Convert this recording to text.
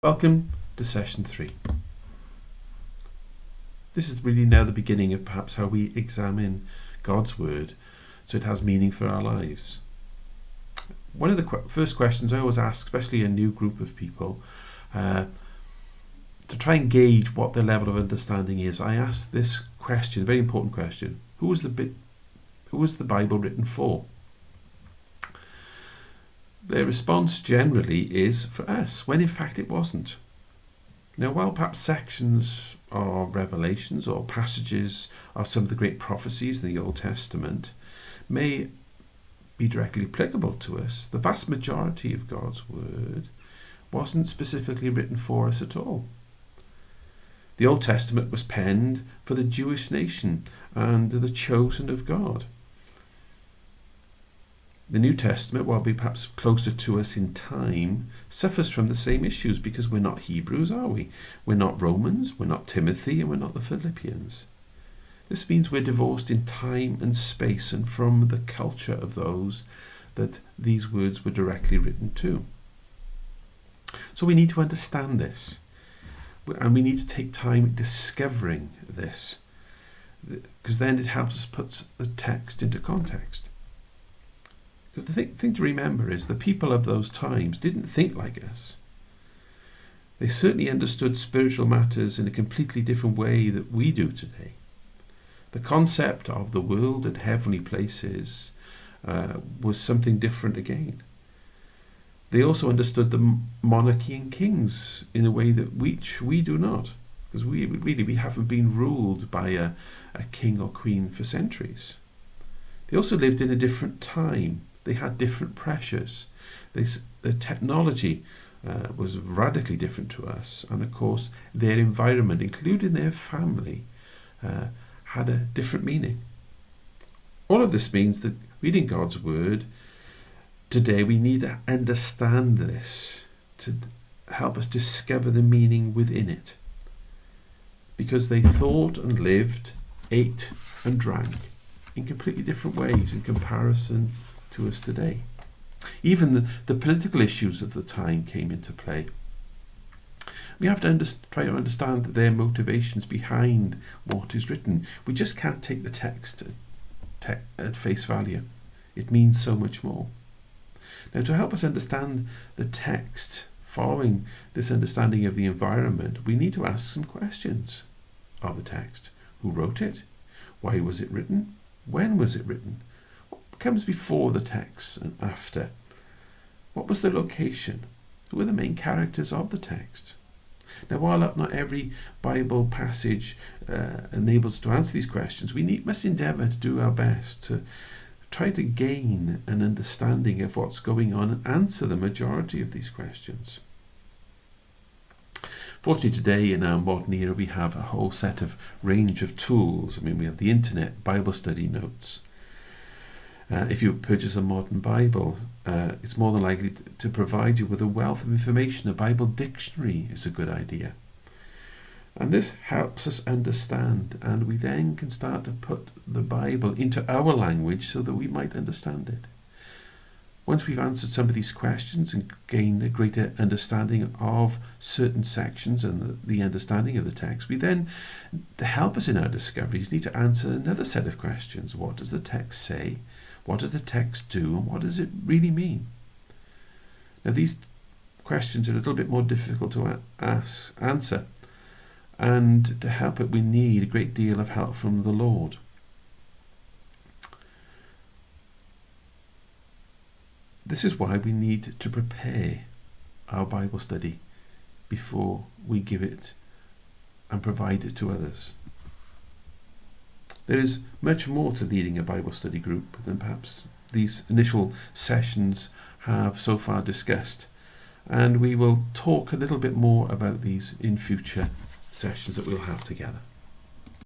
Welcome to session 3. This is really now the beginning of perhaps how we examine God's Word so it has meaning for our lives. One of the first questions I always ask, especially a new group of people, to try and gauge what their level of understanding is, I ask this question, very important question: who was the Bible written for? Their response generally is for us, when in fact it wasn't. Now, while perhaps sections of Revelations or passages of some of the great prophecies in the Old Testament may be directly applicable to us, the vast majority of God's Word wasn't specifically written for us at all. The Old Testament was penned for the Jewish nation and the chosen of God. The New Testament, while be perhaps closer to us in time, suffers from the same issues because we're not Hebrews, are we? We're not Romans, we're not Timothy, and we're not the Philippians. This means we're divorced in time and space and from the culture of those that these words were directly written to. So we need to understand this, and we need to take time discovering this, because then it helps us put the text into context. Because the thing to remember is the people of those times didn't think like us. They certainly understood spiritual matters in a completely different way that we do today. The concept of the world and heavenly places was something different again. They also understood the monarchy and kings in a way that we do not, because we haven't been ruled by a king or queen for centuries. They also lived in a different time. They had different pressures. The technology was radically different to us. And of course, their environment, including their family, had a different meaning. All of this means that reading God's Word today, we need to understand this to help us discover the meaning within it. Because they thought and lived, ate and drank in completely different ways in comparison to us today. Even the political issues of the time came into play. We have to try to understand their motivations behind what is written. We just can't take the text at face value. It means so much more. Now, to help us understand the text, following this understanding of the environment, we need to ask some questions of the text. Who wrote it? Why was it written? When was it written? Comes before the text and after? What was the location? Who were the main characters of the text? Now, while not every Bible passage enables us to answer these questions, we must endeavour to do our best to try to gain an understanding of what's going on and answer the majority of these questions. Fortunately, today in our modern era, we have a whole set of range of tools. We have the internet, Bible study notes. If you purchase a modern Bible, it's more than likely to provide you with a wealth of information. A Bible dictionary is a good idea. And this helps us understand, and we then can start to put the Bible into our language so that we might understand it. Once we've answered some of these questions and gained a greater understanding of certain sections and the understanding of the text, we then, to help us in our discoveries, need to answer another set of questions. What does the text say? What does the text do? And what does it really mean? Now, these questions are a little bit more difficult to answer. And to help it, we need a great deal of help from the Lord. This is why we need to prepare our Bible study before we give it and provide it to others. There is much more to leading a Bible study group than perhaps these initial sessions have so far discussed. And we will talk a little bit more about these in future sessions that we'll have together.